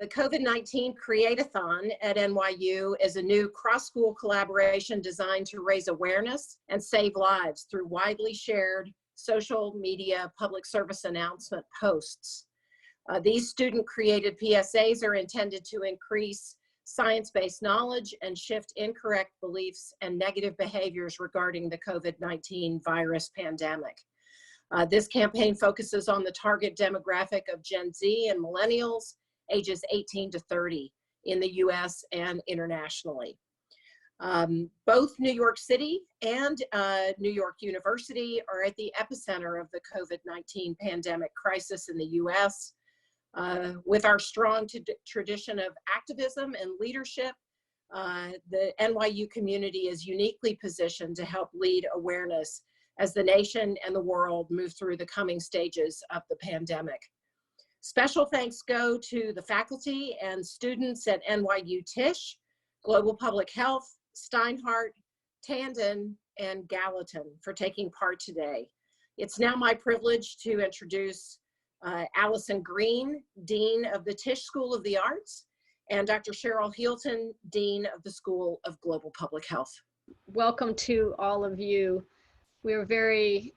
The COVID-19 Create-a-thon at NYU is a new cross-school collaboration designed to raise awareness and save lives through widely shared social media public service announcement posts. These student-created PSAs are intended to increase science-based knowledge and shift incorrect beliefs and negative behaviors regarding the COVID-19 virus pandemic. This campaign focuses on the target demographic of Gen Z and millennials, ages 18 to 30 in the US and internationally. Both New York City and New York University are at the epicenter of the COVID-19 pandemic crisis in the US. With our strong tradition of activism and leadership, the NYU community is uniquely positioned to help lead awareness as the nation and the world move through the coming stages of the pandemic. Special thanks go to the faculty and students at NYU Tisch, Global Public Health, Steinhardt, Tandon, and Gallatin for taking part today. It's now my privilege to introduce Allison Green, Dean of the Tisch School of the Arts, and Dr. Cheryl Hilton, Dean of the School of Global Public Health. Welcome to all of you. We're very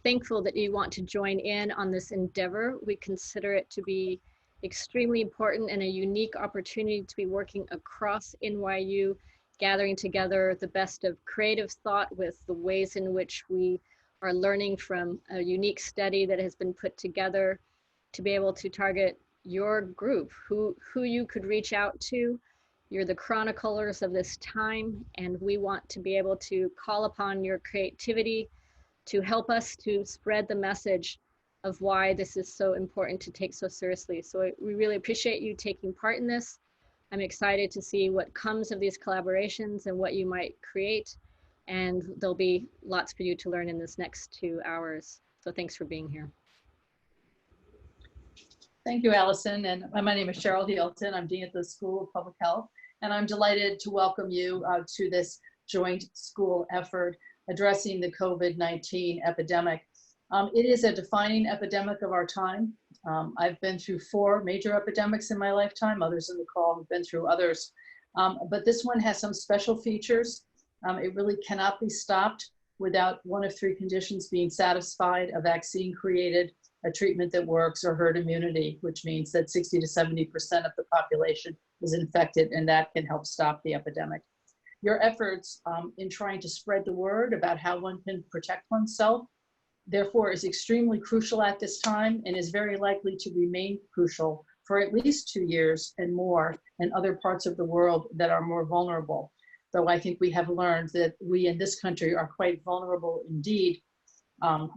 thankful that you want to join in on this endeavor. We consider it to be extremely important and a unique opportunity to be working across NYU, gathering together the best of creative thought with the ways in which we are learning from a unique study that has been put together to be able to target your group, who you could reach out to. You're the chroniclers of this time, and we want to be able to call upon your creativity to help us to spread the message of why this is so important to take so seriously. So we really appreciate you taking part in this. I'm excited to see what comes of these collaborations and what you might create. And there'll be lots for you to learn in this next 2 hours. So thanks for being here. Thank you, Allison. And my name is Cheryl Hilton. I'm Dean at the School of Public Health. And I'm delighted to welcome you to this joint school effort addressing the COVID-19 epidemic. It is a defining epidemic of our time. I've been through 4 major epidemics in my lifetime. Others in the call have been through others. But this one has some special features. It really cannot be stopped without one of 3 conditions being satisfied: a vaccine created, a treatment that works, or herd immunity, which means that 60 to 70% of the population is infected, and that can help stop the epidemic. Your efforts in trying to spread the word about how one can protect oneself, therefore, is extremely crucial at this time and is very likely to remain crucial for at least 2 years and more in other parts of the world that are more vulnerable. Though I think we have learned that we in this country are quite vulnerable indeed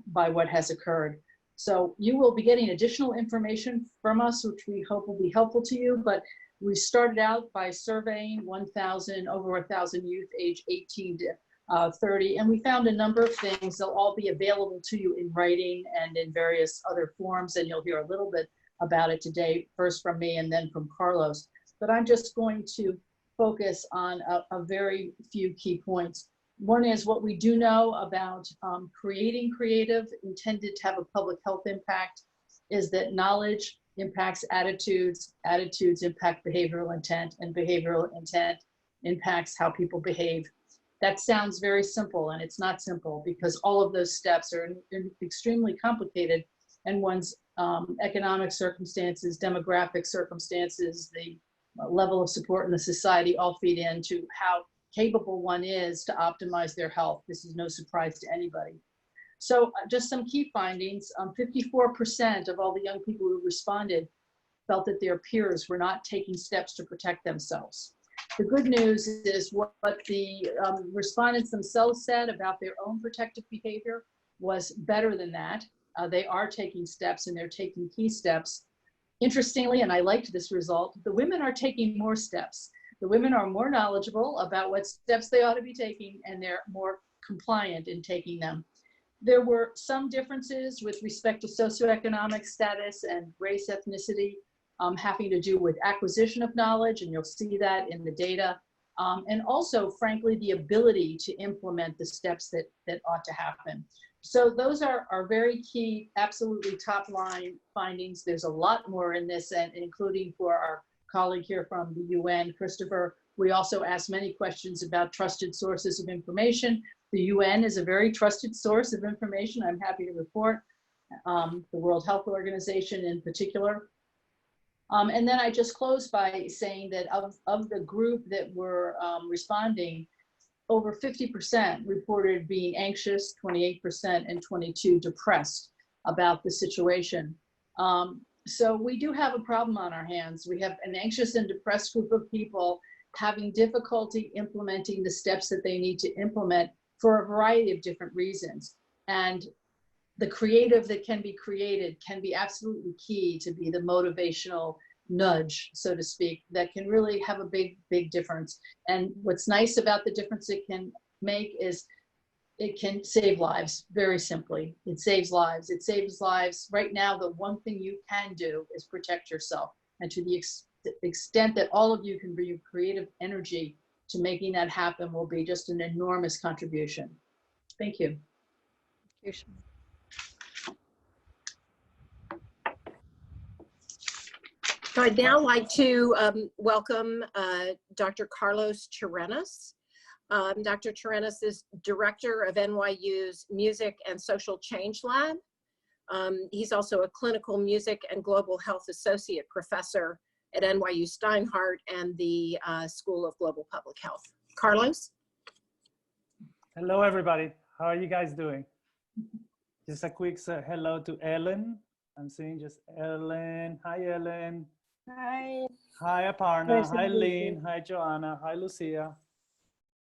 by what has occurred. So you will be getting additional information from us, which we hope will be helpful to you. But we started out by surveying over 1,000 youth age 18 to 30, and we found a number of things. They'll all be available to you in writing and in various other forms, and you'll hear a little bit about it today, first from me and then from Carlos. But I'm just going to focus on a very few key points. One is what we do know about creating creative intended to have a public health impact is that knowledge impacts attitudes, attitudes impact behavioral intent, and behavioral intent impacts how people behave. That sounds very simple, and it's not simple because all of those steps are extremely complicated, and one's economic circumstances, demographic circumstances, the level of support in the society all feed into how capable one is to optimize their health. This is no surprise to anybody. So just some key findings, 54% of all the young people who responded felt that their peers were not taking steps to protect themselves. The good news is what the respondents themselves said about their own protective behavior was better than that. They are taking steps, and they're taking key steps. Interestingly, and I liked this result, the women are taking more steps. The women are more knowledgeable about what steps they ought to be taking, and they're more compliant in taking them. There were some differences with respect to socioeconomic status and race, ethnicity, having to do with acquisition of knowledge, and you'll see that in the data. And also, frankly, the ability to implement the steps that ought to happen. So those are very key, absolutely top line findings. There's a lot more in this, and including for our colleague here from the UN, Christopher, we also asked many questions about trusted sources of information. The UN is a very trusted source of information, I'm happy to report, the World Health Organization in particular. And then I just close by saying that of the group that were responding, over 50% reported being anxious, 28%, and 22% depressed about the situation. So we do have a problem on our hands. We have an anxious and depressed group of people having difficulty implementing the steps that they need to implement for a variety of different reasons. And the creative that can be created can be absolutely key to be the motivational nudge, so to speak, that can really have a big, big difference. And what's nice about the difference it can make is it can save lives, very simply. It saves lives. It saves lives. Right now, the one thing you can do is protect yourself. And to the extent that all of you can bring your creative energy to making that happen will be just an enormous contribution. Thank you. So I'd now like to welcome Dr. Carlos Terenas. Dr. Terenas is director of NYU's Music and Social Change Lab. He's also a clinical music and global health associate professor at NYU Steinhardt and the School of Global Public Health. Carlos? Hello, everybody. How are you guys doing? Just a quick hello to Ellen. I'm seeing just Ellen. Hi, Ellen. Hi. Hi, Aparna. Hi, Lynn. Hi, Joanna. Hi, Lucia.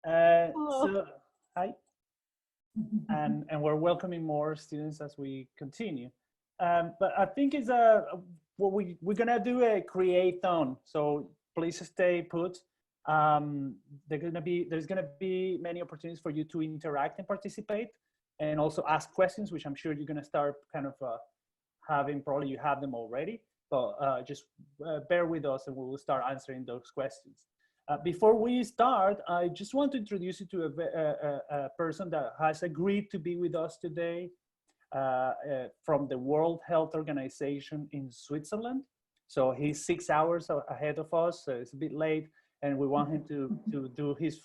So, hi. And we're welcoming more students as we continue. But I think it's what we're gonna do a create-a-thon. So please stay put. There's gonna be many opportunities for you to interact and participate, and also ask questions, which I'm sure you're gonna start kind of having. Probably you have them already. But just bear with us, and we will start answering those questions. Before we start, I just want to introduce you to a person that has agreed to be with us today from the World Health Organization in Switzerland. So he's 6 hours ahead of us, so it's a bit late, and we want him to do his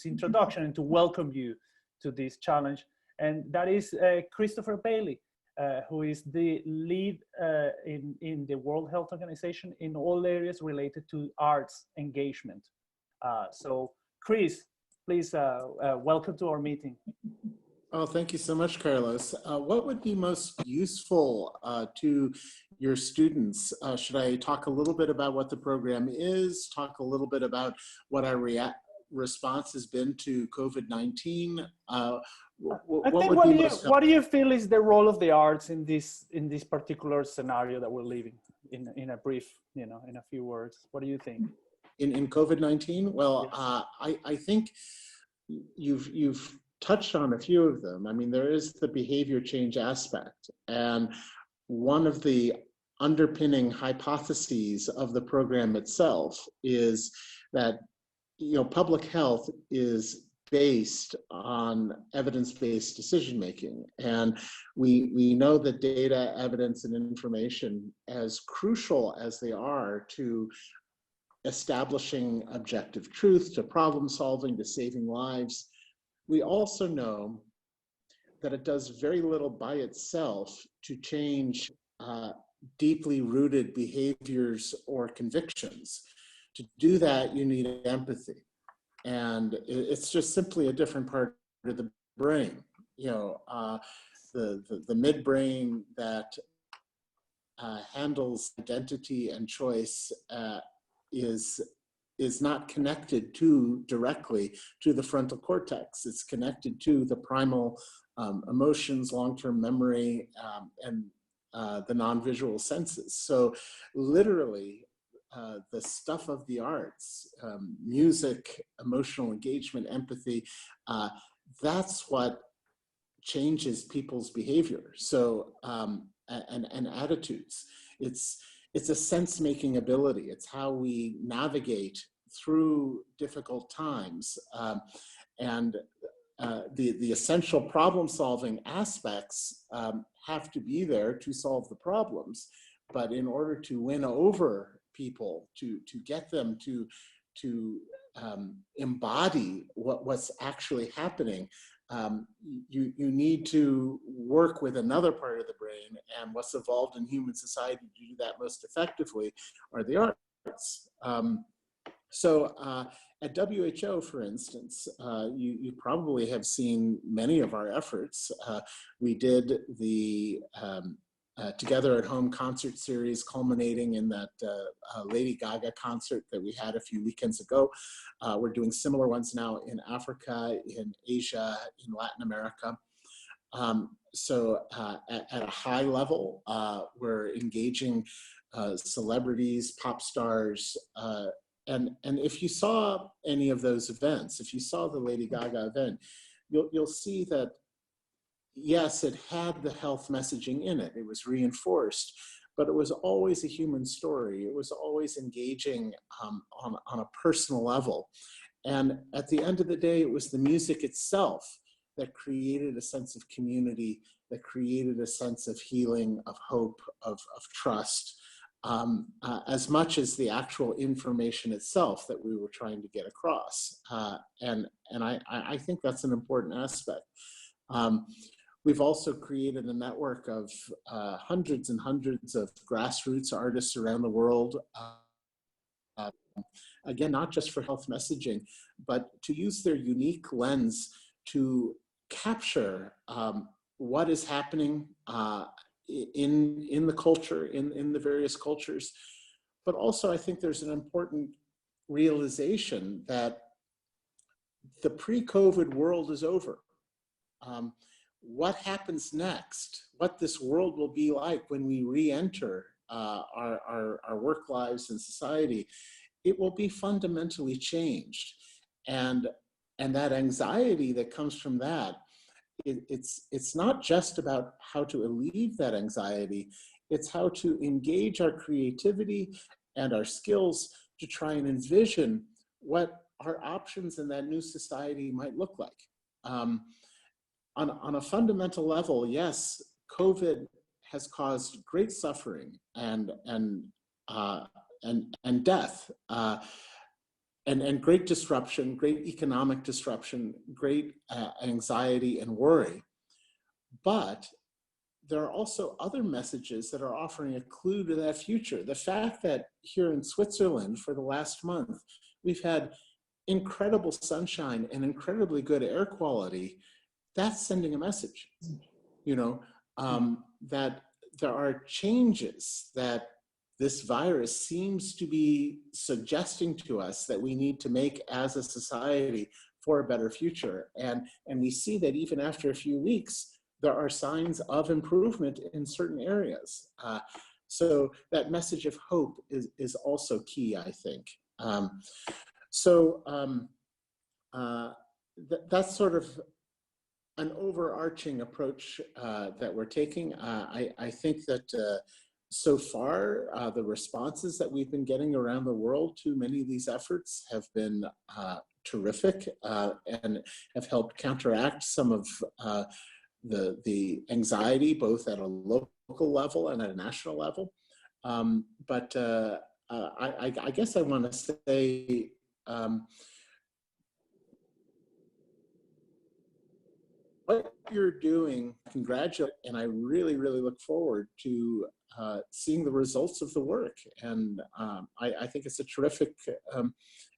introduction and to welcome you to this challenge. And that is Christopher Bailey, who is the lead in the World Health Organization in all areas related to arts engagement. So Chris, please welcome to our meeting. Oh, thank you so much, Carlos. What would be most useful to your students? Should I talk a little bit about what the program is, talk a little bit about what our response has been to COVID-19? What do you feel is the role of the arts in this particular scenario that we're living in a brief, in a few words? What do you think? In COVID-19? Well, yes. I think you've touched on a few of them. I mean, there is the behavior change aspect, and one of the underpinning hypotheses of the program itself is that public health is based on evidence-based decision-making. And we know that data, evidence, and information, as crucial as they are to establishing objective truth, to problem solving, to saving lives, we also know that it does very little by itself to change deeply rooted behaviors or convictions. To do that, you need empathy. And it's just simply a different part of the brain. The midbrain that handles identity and choice is not connected directly to the frontal cortex. It's connected to the primal emotions, long-term memory, and the non-visual senses. So literally, the stuff of the arts, music, emotional engagement, empathy, that's what changes people's behavior. So, and attitudes. It's a sense-making ability. It's how we navigate through difficult times. And the essential problem-solving aspects have to be there to solve the problems. But in order to win over people, to get them to embody what's actually happening, you need to work with another part of the brain, and what's evolved in human society to do that most effectively are the arts. At WHO, for instance, you probably have seen many of our efforts. We did the Together at Home concert series, culminating in that Lady Gaga concert that we had a few weekends ago. We're doing similar ones now in Africa, in Asia, in Latin America. At a high level, we're engaging celebrities, pop stars, and if you saw any of those events, if you saw the Lady Gaga event, you'll see that, yes, it had the health messaging in it. It was reinforced, but it was always a human story. It was always engaging on a personal level. And at the end of the day, it was the music itself that created a sense of community, that created a sense of healing, of hope, of trust, as much as the actual information itself that we were trying to get across. And I think that's an important aspect. We've also created a network of hundreds and hundreds of grassroots artists around the world. Again, not just for health messaging, but to use their unique lens to capture what is happening in the culture, in the various cultures. But also, I think there's an important realization that the pre-COVID world is over. What happens next, what this world will be like when we re-enter our work lives and society, it will be fundamentally changed. And that anxiety that comes from that, it's not just about how to alleviate that anxiety, it's how to engage our creativity and our skills to try and envision what our options in that new society might look like. On a fundamental level, yes, COVID has caused great suffering and death, and great disruption, great economic disruption, great anxiety and worry. But there are also other messages that are offering a clue to that future. The fact that here in Switzerland for the last month, we've had incredible sunshine and incredibly good air quality, that's sending a message, that there are changes that this virus seems to be suggesting to us that we need to make as a society for a better future. And we see that even after a few weeks, there are signs of improvement in certain areas. So that message of hope is also key, I think. That's sort of an overarching approach that we're taking. I think that so far, the responses that we've been getting around the world to many of these efforts have been terrific and have helped counteract some of the anxiety, both at a local level and at a national level. I guess I want to say, what you're doing, congratulate, and I really, really look forward to seeing the results of the work. And I think it's a terrific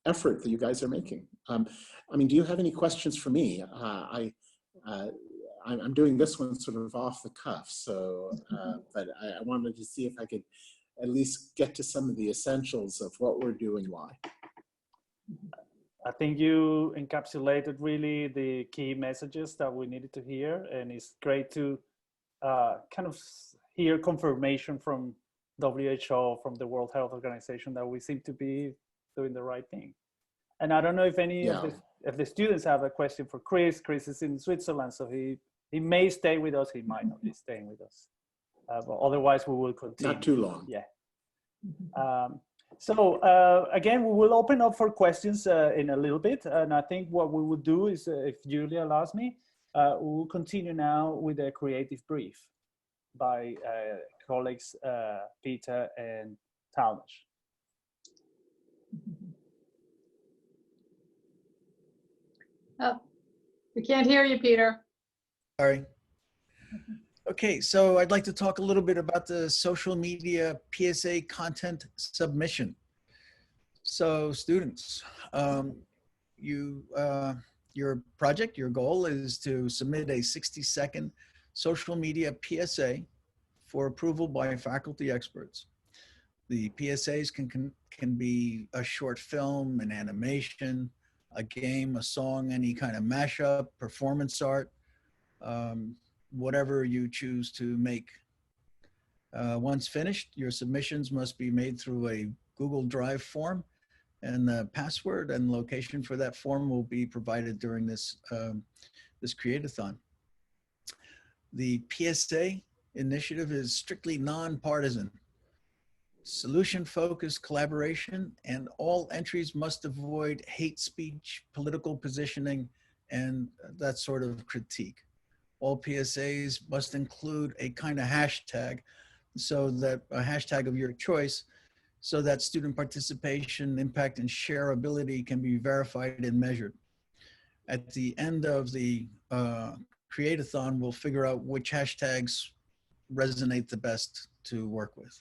effort that you guys are making. I mean, do you have any questions for me? I'm doing this one sort of off the cuff, so, but I wanted to see if I could at least get to some of the essentials of what we're doing, why. I think you encapsulated really the key messages that we needed to hear, and it's great to kind of hear confirmation from WHO, from the World Health Organization, that we seem to be doing the right thing. And I don't know if any of the students have a question for Chris. Chris is in Switzerland, so he may stay with us, he might not be staying with us. But otherwise, we will continue. Not too long. Yeah. Again, we will open up for questions in a little bit. And I think what we will do is, if Julia allows me, we will continue now with a creative brief by colleagues Peter and Talmash. Oh, we can't hear you, Peter. Sorry. Okay, so I'd like to talk a little bit about the social media PSA content submission. So students, your project, your goal is to submit a 60-second social media PSA for approval by faculty experts. The PSAs can be a short film, an animation, a game, a song, any kind of mashup, performance art, whatever you choose to make. Once finished, your submissions must be made through a Google Drive form, and the password and location for that form will be provided during this Create-a-thon. The PSA initiative is strictly nonpartisan, solution-focused collaboration, and all entries must avoid hate speech, political positioning, and that sort of critique. All PSAs must include a kind of hashtag, so that a hashtag of your choice, so that student participation, impact, and shareability can be verified and measured. At the end of the Create-a-thon, we'll figure out which hashtags resonate the best to work with.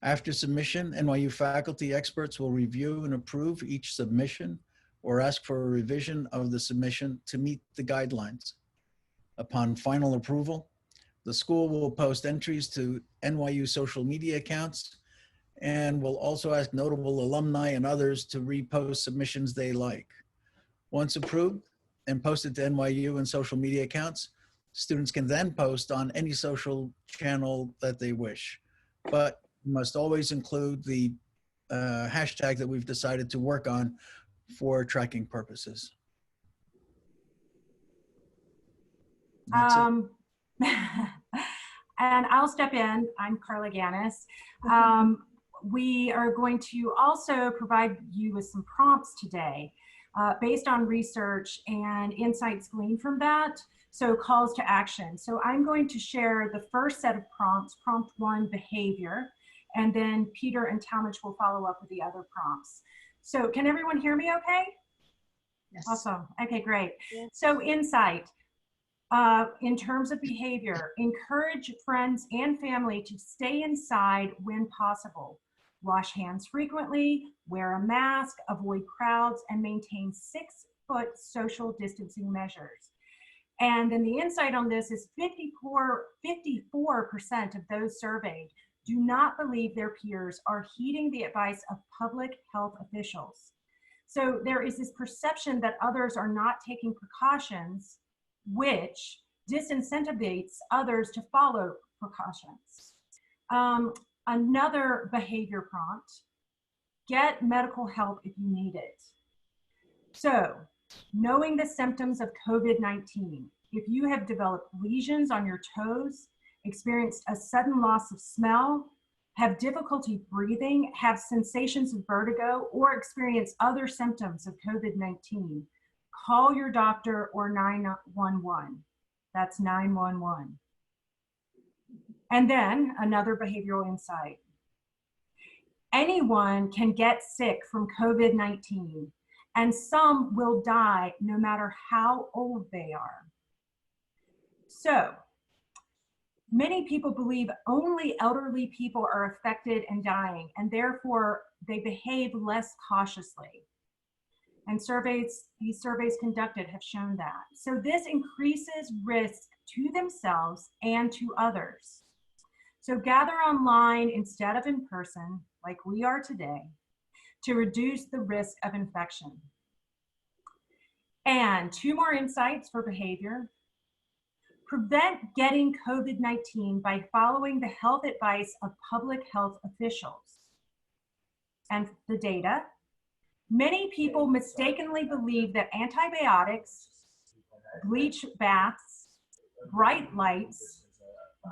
After submission, NYU faculty experts will review and approve each submission or ask for a revision of the submission to meet the guidelines. Upon final approval, the school will post entries to NYU social media accounts and will also ask notable alumni and others to repost submissions they like. Once approved and posted to NYU and social media accounts, students can then post on any social channel that they wish, but must always include the hashtag that we've decided to work on for tracking purposes. That's it. And I'll step in. I'm Carla Gannis. We are going to also provide you with some prompts today based on research and insights gleaned from that. So calls to action. So I'm going to share the first set of prompts, prompt 1, behavior, and then Peter and Talmadge will follow up with the other prompts. So can everyone hear me okay? Yes. Awesome. Okay, great. So insight. In terms of behavior, encourage friends and family to stay inside when possible. Wash hands frequently, wear a mask, avoid crowds, and maintain 6-foot social distancing measures. And then the insight on this is 54% of those surveyed do not believe their peers are heeding the advice of public health officials. So there is this perception that others are not taking precautions, which disincentivates others to follow precautions. Another behavior prompt, get medical help if you need it. So, knowing the symptoms of COVID-19, if you have developed lesions on your toes, experienced a sudden loss of smell, have difficulty breathing, have sensations of vertigo, or experience other symptoms of COVID-19, call your doctor or 911. That's 911. And then another behavioral insight. Anyone can get sick from COVID-19, and some will die no matter how old they are. So, many people believe only elderly people are affected and dying, and therefore they behave less cautiously. And these surveys conducted have shown that. So this increases risk to themselves and to others. So gather online instead of in person, like we are today, to reduce the risk of infection. And 2 more insights for behavior. Prevent getting COVID-19 by following the health advice of public health officials. And the data. Many people mistakenly believe that antibiotics, bleach baths, bright lights,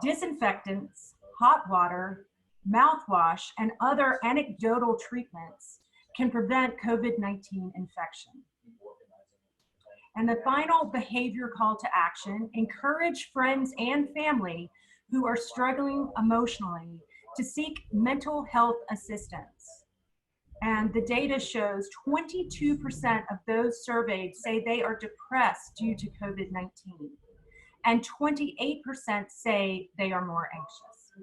disinfectants, hot water, mouthwash, and other anecdotal treatments can prevent COVID-19 infection. And the final behavior call to action, encourage friends and family who are struggling emotionally to seek mental health assistance. And the data shows 22% of those surveyed say they are depressed due to COVID-19. And 28% say they are more anxious.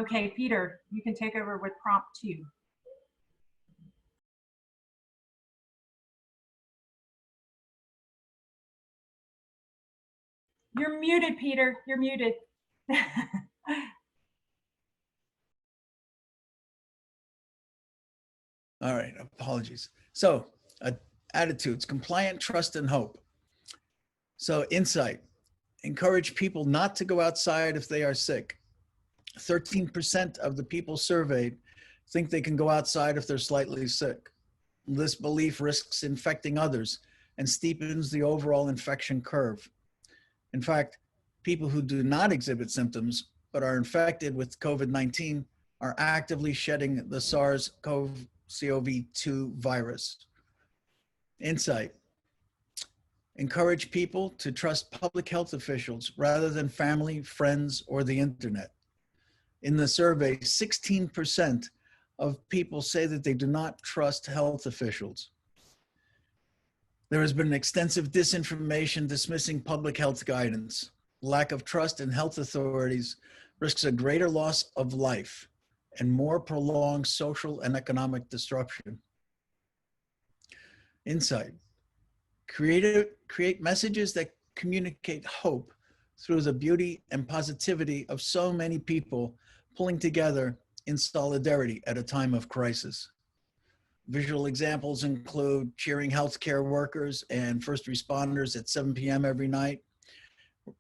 Okay, Peter, you can take over with prompt 2. You're muted, Peter. You're muted. All right, apologies. So, attitudes, compliant, trust, and hope. So, insight, encourage people not to go outside if they are sick. 13% of the people surveyed think they can go outside if they're slightly sick. This belief risks infecting others and steepens the overall infection curve. In fact, people who do not exhibit symptoms but are infected with COVID-19 are actively shedding the SARS-CoV-2 virus. Insight, encourage people to trust public health officials rather than family, friends, or the internet. In the survey, 16% of people say that they do not trust health officials. There has been extensive disinformation dismissing public health guidance. Lack of trust in health authorities risks a greater loss of life and more prolonged social and economic disruption. Insight, create messages that communicate hope through the beauty and positivity of so many people pulling together in solidarity at a time of crisis. Visual examples include cheering healthcare workers and first responders at 7 p.m. every night,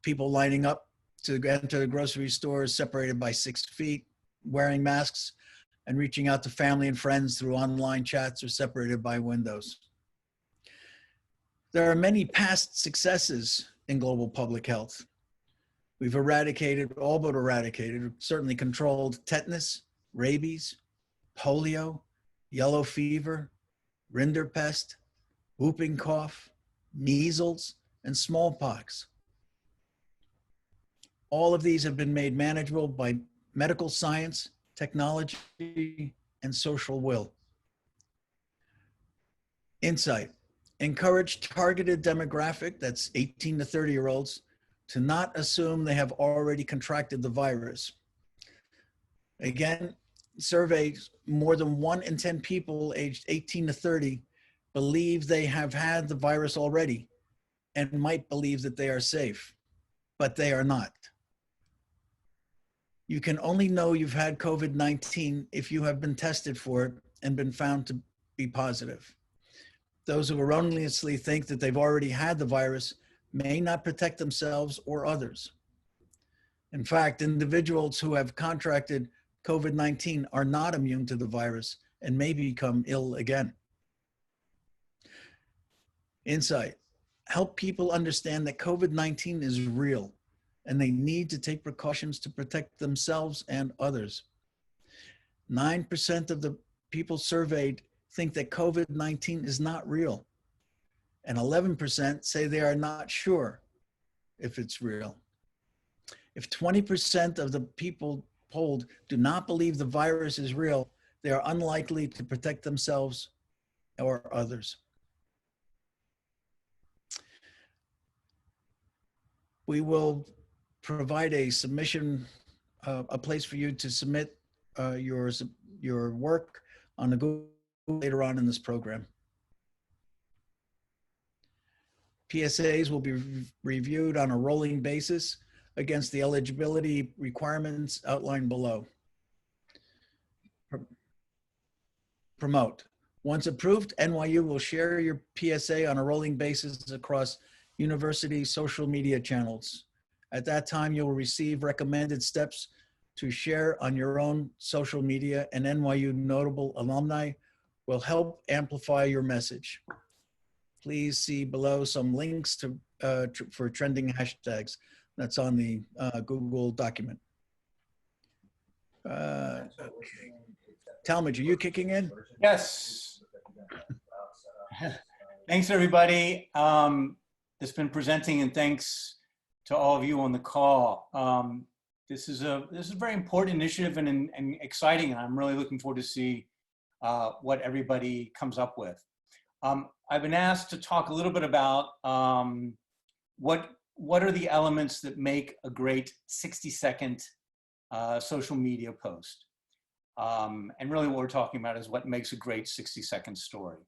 people lining up to enter the grocery stores separated by 6 feet, wearing masks, and reaching out to family and friends through online chats or separated by windows. There are many past successes in global public health. We've eradicated, all but eradicated, certainly controlled tetanus, rabies, polio, yellow fever, rinderpest, whooping cough, measles, and smallpox. All of these have been made manageable by medical science, technology, and social will. Insight, encourage targeted demographic, that's 18 to 30-year-olds, to not assume they have already contracted the virus. Again, surveys, more than 1 in 10 people aged 18 to 30 believe they have had the virus already and might believe that they are safe, but they are not. You can only know you've had COVID-19 if you have been tested for it and been found to be positive. Those who erroneously think that they've already had the virus may not protect themselves or others. In fact, individuals who have contracted COVID-19 are not immune to the virus and may become ill again. Insight, help people understand that COVID-19 is real and they need to take precautions to protect themselves and others. 9% of the people surveyed think that COVID-19 is not real, and 11% say they are not sure if it's real. If 20% of the people polled do not believe the virus is real, they are unlikely to protect themselves or others. We will provide a submission, a place for you to submit your work on the Google later on in this program. PSAs will be reviewed on a rolling basis against the eligibility requirements outlined below. Promote. Once approved, NYU will share your PSA on a rolling basis across university social media channels. At that time, you'll receive recommended steps to share on your own social media, and NYU notable alumni will help amplify your message. Please see below some links for trending hashtags. That's on the Google document. Okay. Talmadge, are you kicking in? Yes. Thanks, everybody. That's been presenting, and thanks to all of you on the call. This is a very important initiative and exciting, and I'm really looking forward to see what everybody comes up with. I've been asked to talk a little bit about what are the elements that make a great 60-second social media post. And really what we're talking about is what makes a great 60-second story.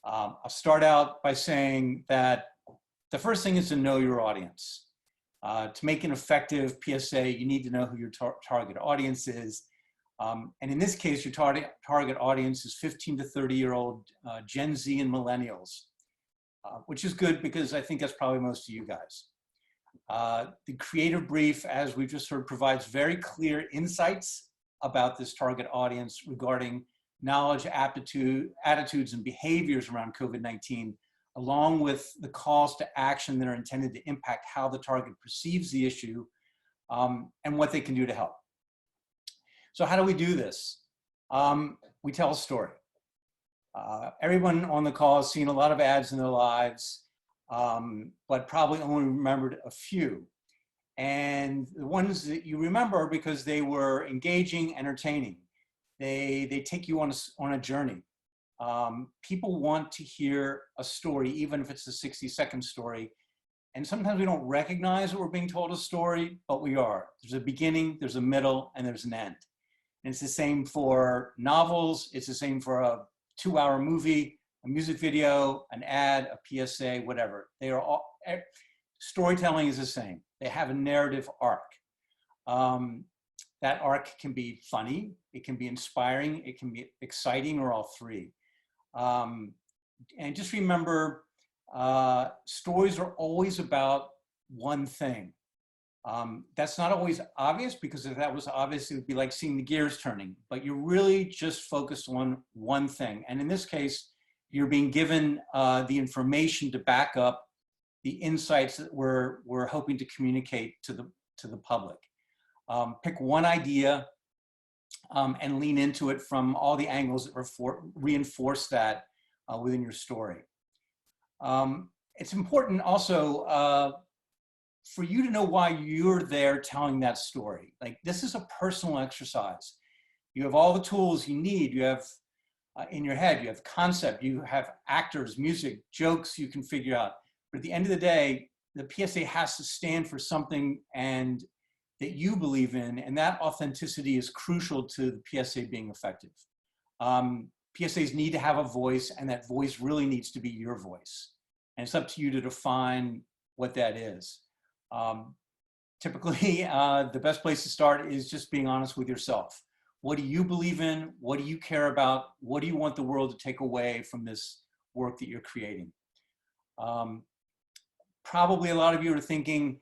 I'll start out by saying that the first thing is to know your audience. To make an effective PSA, you need to know who your target audience is. And in this case, your target audience is 15 to 30-year-old Gen Z and millennials, which is good because I think that's probably most of you guys. The creative brief, as we've just heard, provides very clear insights about this target audience regarding knowledge, attitudes, and behaviors around COVID-19, along with the calls to action that are intended to impact how the target perceives the issue and what they can do to help. So how do we do this? We tell a story. Everyone on the call has seen a lot of ads in their lives, but probably only remembered a few. And the ones that you remember are because they were engaging, entertaining. They take you on a journey. People want to hear a story, even if it's a 60-second story. And sometimes we don't recognize that we're being told a story, but we are. There's a beginning, there's a middle, and there's an end. And it's the same for novels. It's the same for a 2-hour movie, a music video, an ad, a PSA, whatever. They are all, storytelling is the same. They have a narrative arc. That arc can be funny, it can be inspiring, it can be exciting, or all three. And just remember, stories are always about one thing. That's not always obvious, because if that was obvious, it would be like seeing the gears turning, but you're really just focused on one thing. And in this case, you're being given the information to back up the insights that we're hoping to communicate to the public. Pick one idea and lean into it from all the angles that reinforce that within your story. It's important also for you to know why you're there telling that story. Like, this is a personal exercise. You have all the tools you need. You have in your head, you have concept, you have actors, music, jokes you can figure out. But at the end of the day, the PSA has to stand for something and that you believe in, and that authenticity is crucial to the PSA being effective. PSAs need to have a voice, and that voice really needs to be your voice. And it's up to you to define what that is. Typically, the best place to start is just being honest with yourself. What do you believe in? What do you care about? What do you want the world to take away from this work that you're creating? Probably a lot of you are thinking,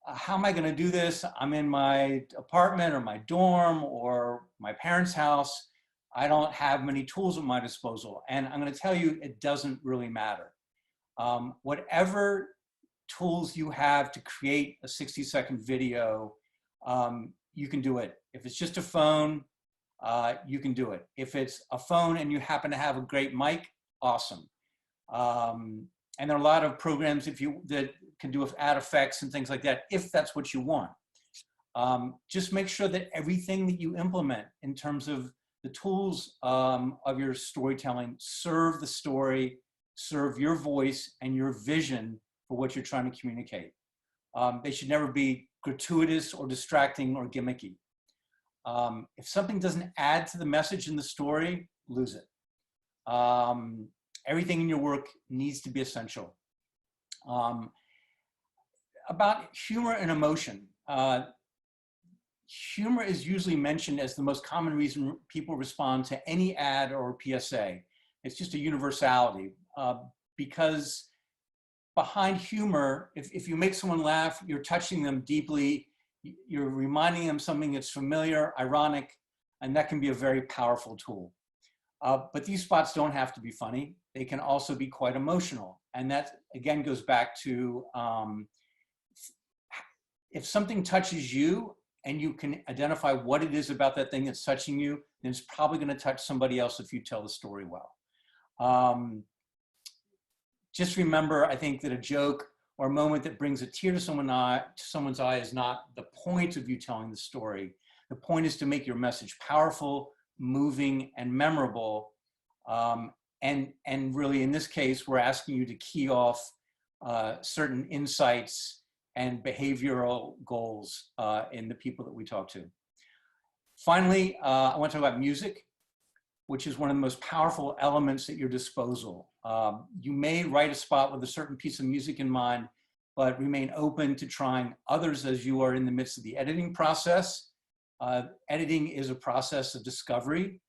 how am I going to do this? I'm in my apartment or my dorm or my parents' house. I don't have many tools at my disposal. And I'm going to tell you, it doesn't really matter. Whatever tools you have to create a 60-second video, you can do it. If it's just a phone, you can do it. If it's a phone and you happen to have a great mic, awesome. And there are a lot of programs that can do add effects and things like that, if that's what you want. Just make sure that everything that you implement in terms of the tools of your storytelling serve the story, serve your voice and your vision for what you're trying to communicate. They should never be gratuitous or distracting or gimmicky. If something doesn't add to the message in the story, lose it. Everything in your work needs to be essential. About humor and emotion. Humor is usually mentioned as the most common reason people respond to any ad or PSA. It's just a universality because behind humor, if you make someone laugh, you're touching them deeply, you're reminding them something that's familiar, ironic, and that can be a very powerful tool. But these spots don't have to be funny. They can also be quite emotional. And that, again, goes back to if something touches you and you can identify what it is about that thing that's touching you, then it's probably going to touch somebody else if you tell the story well. Just remember, I think that a joke or a moment that brings a tear to someone's eye is not the point of you telling the story. The point is to make your message powerful, moving, and memorable. And really, in this case, we're asking you to key off certain insights and behavioral goals in the people that we talk to. Finally, I want to talk about music, which is one of the most powerful elements at your disposal. You may write a spot with a certain piece of music in mind, but remain open to trying others as you are in the midst of the editing process. Editing is a process of discovery,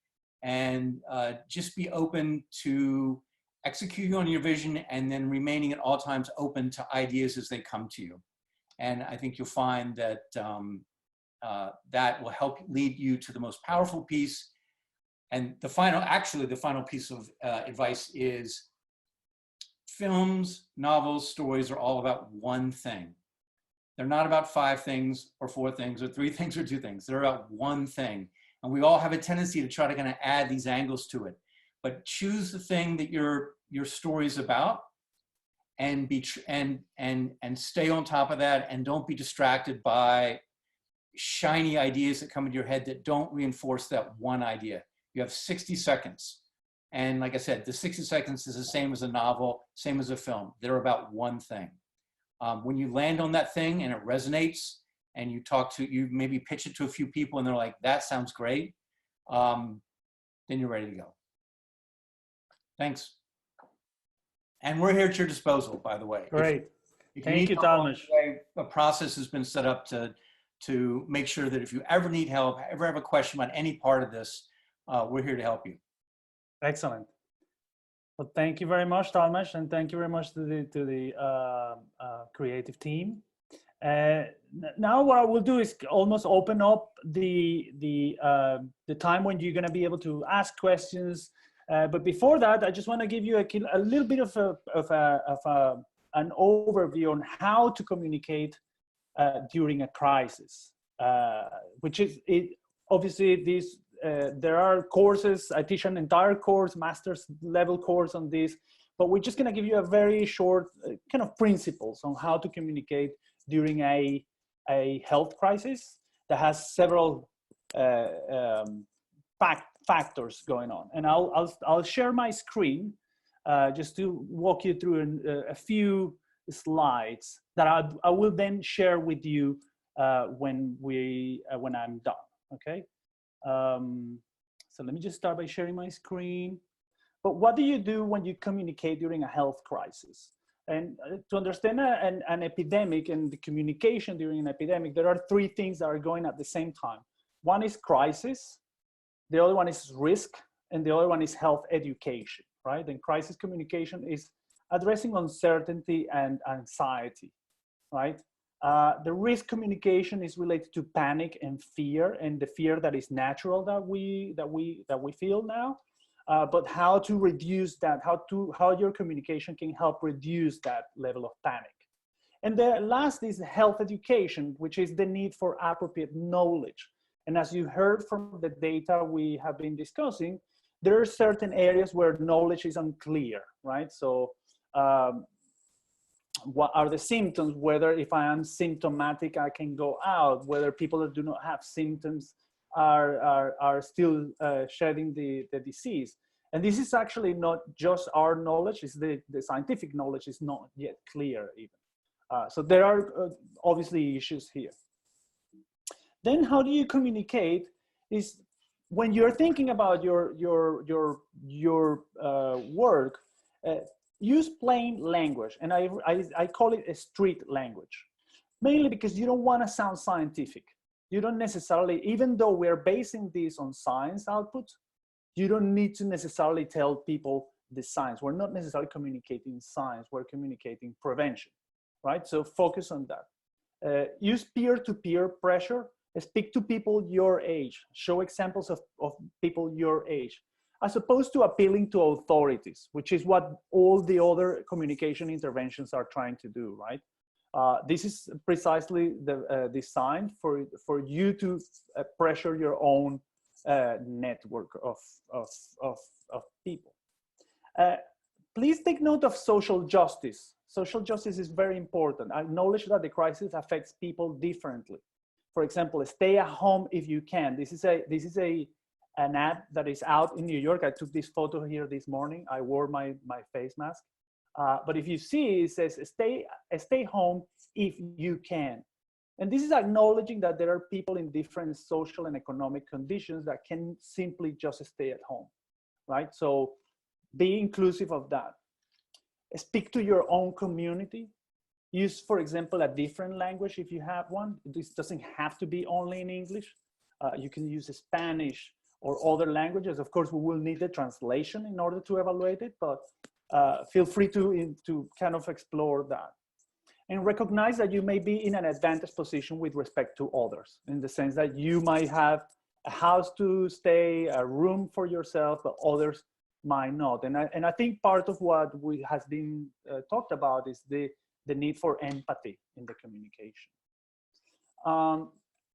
and just be open to executing on your vision and then remaining at all times open to ideas as they come to you. And I think you'll find that that will help lead you to the most powerful piece. And the final piece of advice is films, novels, stories are all about one thing. They're not about 5 things or 4 things or 3 things or 2 things. They're about one thing. And we all have a tendency to try to kind of add these angles to it. But choose the thing that your story is about, and stay on top of that, and don't be distracted by shiny ideas that come into your head that don't reinforce that one idea. You have 60 seconds. And like I said, the 60 seconds is the same as a novel, same as a film. They're about one thing. When you land on that thing and it resonates, and you maybe pitch it to a few people and they're like, that sounds great, then you're ready to go. Thanks. And we're here at your disposal, by the way. Great. Thank you, Thomas. A process has been set up to make sure that if you ever need help, ever have a question about any part of this, we're here to help you. Excellent. Well, thank you very much, Thomas, and thank you very much to the creative team. Now what I will do is almost open up the time when you're going to be able to ask questions. But before that, I just want to give you a little bit of an overview on how to communicate during a crisis, which is obviously these. There are courses. I teach an entire course, master's level course on this, but we're just going to give you a very short kind of principles on how to communicate during a health crisis that has several factors going on. And I'll share my screen just to walk you through a few slides that I will then share with you when I'm done. Okay. So let me just start by sharing my screen. But what do you do when you communicate during a health crisis? And to understand an epidemic and the communication during an epidemic, there are 3 things that are going at the same time. One is crisis, the other one is risk, and the other one is health education, right? And crisis communication is addressing uncertainty and anxiety, right? The risk communication is related to panic and fear, and the fear that is natural that we feel now. But how to reduce that, how your communication can help reduce that level of panic. And the last is health education, which is the need for appropriate knowledge. And as you heard from the data we have been discussing, there are certain areas where knowledge is unclear, right? So what are the symptoms, whether if I am symptomatic, I can go out, whether people that do not have symptoms are still shedding the disease. And this is actually not just our knowledge, it's the scientific knowledge is not yet clear even. So there are obviously issues here. Then how do you communicate is when you're thinking about your work, use plain language. And I call it a street language, mainly because you don't want to sound scientific. You don't necessarily, even though we're basing this on science output, you don't need to necessarily tell people the science. We're not necessarily communicating science, we're communicating prevention, right? So focus on that. Use peer-to-peer pressure. Speak to people your age. Show examples of people your age, as opposed to appealing to authorities, which is what all the other communication interventions are trying to do, right? This is precisely designed for you to pressure your own network of people. Please take note of social justice. Social justice is very important. Acknowledge that the crisis affects people differently. For example, stay at home if you can. This is a an ad that is out in New York. I took this photo here this morning. I wore my face mask. But if you see, it says, stay home if you can. And this is acknowledging that there are people in different social and economic conditions that can simply just stay at home, right? So be inclusive of that. Speak to your own community. Use, for example, a different language if you have one. This doesn't have to be only in English. You can use Spanish or other languages. Of course, we will need the translation in order to evaluate it, but feel free to kind of explore that. And recognize that you may be in an advantageous position with respect to others, in the sense that you might have a house to stay, a room for yourself, but others might not. And I think part of what has been talked about is the need for empathy in the communication.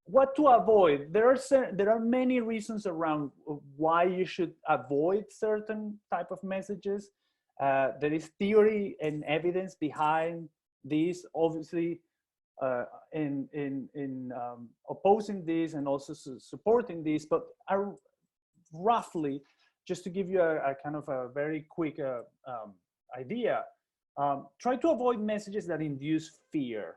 What to avoid? There are many reasons around why you should avoid certain type of messages. There is theory and evidence behind these, obviously, in opposing this and also supporting this, but roughly, just to give you a kind of a very quick idea, try to avoid messages that induce fear.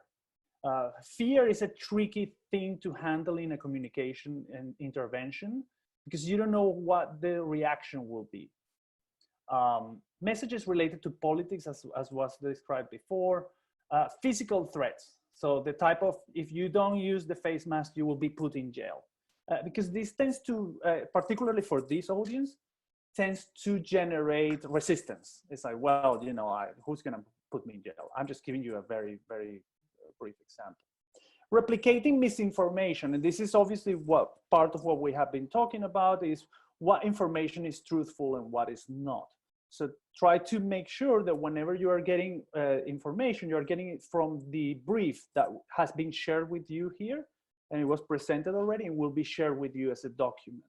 Fear is a tricky thing to handle in a communication and intervention because you don't know what the reaction will be. Messages related to politics, as was described before, physical threats. So the type of, if you don't use the face mask, you will be put in jail. Because this tends to, particularly for this audience, tends to generate resistance. It's like, well, you know, who's gonna put me in jail? I'm just giving you a very, very brief example. Replicating misinformation, and this is obviously what part of what we have been talking about is what information is truthful and what is not. So try to make sure that whenever you are getting information, you are getting it from the brief that has been shared with you here, and it was presented already and will be shared with you as a document.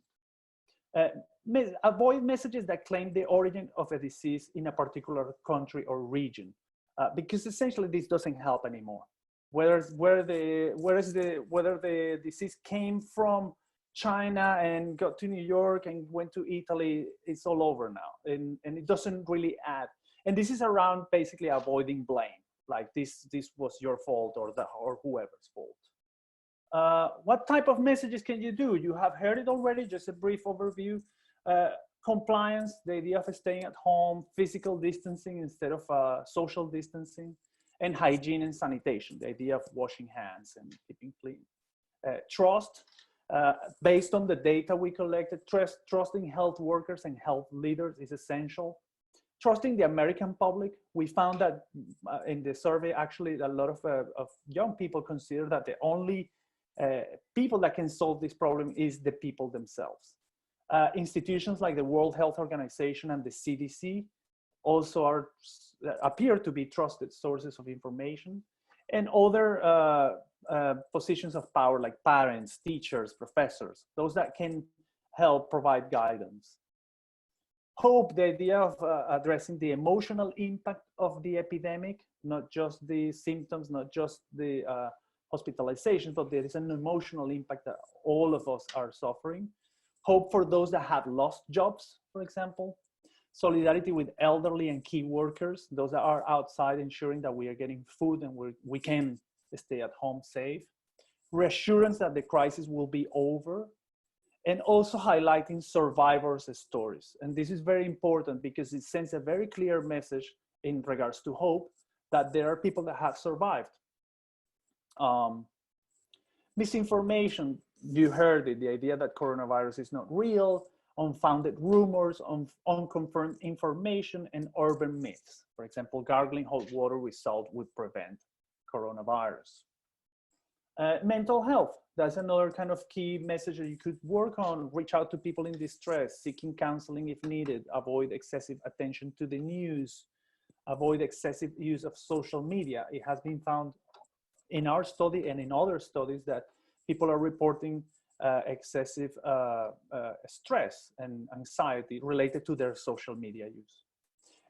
Avoid messages that claim the origin of a disease in a particular country or region, because essentially this doesn't help anymore. Whether the disease came from China and got to New York and went to Italy, it's all over now, and it doesn't really add. And this is around basically avoiding blame, like this was your fault or whoever's fault. What type of messages can you do? You have heard it already, just a brief overview. Compliance, the idea of staying at home, physical distancing instead of social distancing, and hygiene and sanitation, the idea of washing hands and keeping clean. Trust, based on the data we collected, trusting health workers and health leaders is essential. Trusting the American public, we found that in the survey, actually, a lot of young people consider that the only people that can solve this problem is the people themselves. Institutions like the World Health Organization and the CDC also appear to be trusted sources of information, and other positions of power like parents, teachers, professors, those that can help provide guidance. Hope, the idea of addressing the emotional impact of the epidemic, not just the symptoms, not just the hospitalization, but there is an emotional impact that all of us are suffering. Hope for those that have lost jobs, for example. Solidarity with elderly and key workers, those that are outside, ensuring that we are getting food and we can stay at home safe. Reassurance that the crisis will be over. And also highlighting survivors' stories. And this is very important because it sends a very clear message in regards to hope that there are people that have survived. Misinformation, you heard it, the idea that coronavirus is not real, unfounded rumors, unconfirmed information, and urban myths. For example, gargling hot water with salt would prevent coronavirus. Mental health, that's another kind of key message that you could work on. Reach out to people in distress, seeking counseling if needed, avoid excessive attention to the news, avoid excessive use of social media. It has been found in our study and in other studies that people are reporting excessive stress and anxiety related to their social media use.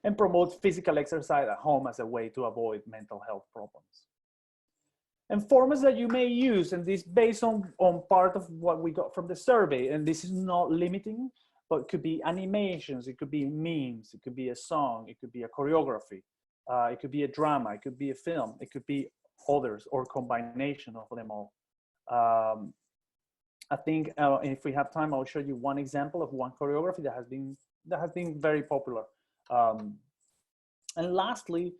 And promote physical exercise at home as a way to avoid mental health problems. And formats that you may use, and this based on part of what we got from the survey, and this is not limiting, but it could be animations, it could be memes, it could be a song, it could be a choreography, it could be a drama, it could be a film, it could be others or combination of them all. I think if we have time, I'll show you one example of one choreography that has been very popular. And lastly,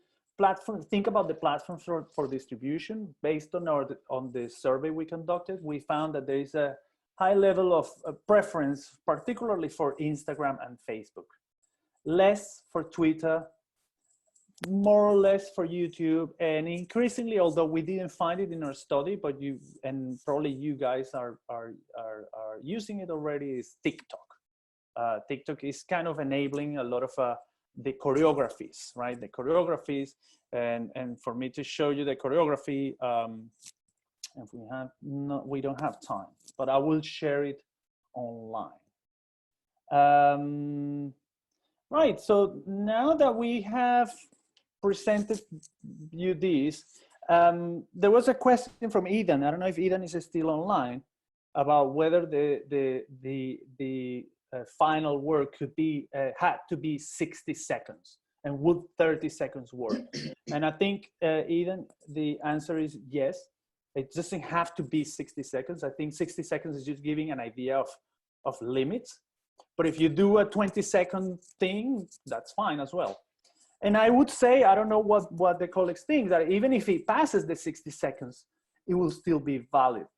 think about the platforms for distribution. Based on the survey we conducted, we found that there is a high level of preference, particularly for Instagram and Facebook, less for Twitter, more or less for YouTube, and increasingly, although we didn't find it in our study, but probably you guys are using it already, is TikTok. TikTok is kind of enabling a lot of the choreographies, right? The choreographies, and for me to show you the choreography, if we don't have time, but I will share it online. Right, so now that we have presented you this, there was a question from Eden. I don't know if Eden is still online, about whether the final work could be had to be 60 seconds, and would 30 seconds work? And I think Eden, the answer is yes. It doesn't have to be 60 seconds. I think 60 seconds is just giving an idea of limits. But if you do a 20-second thing, that's fine as well. And I would say, I don't know what the colleagues think, that even if it passes the 60 seconds, it will still be valid.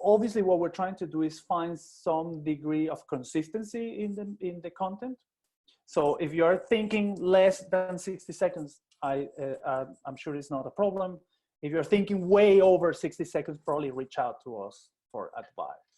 Obviously, what we're trying to do is find some degree of consistency in the content. So if you're thinking less than 60 seconds, I'm sure it's not a problem. If you're thinking way over 60 seconds, probably reach out to us for advice.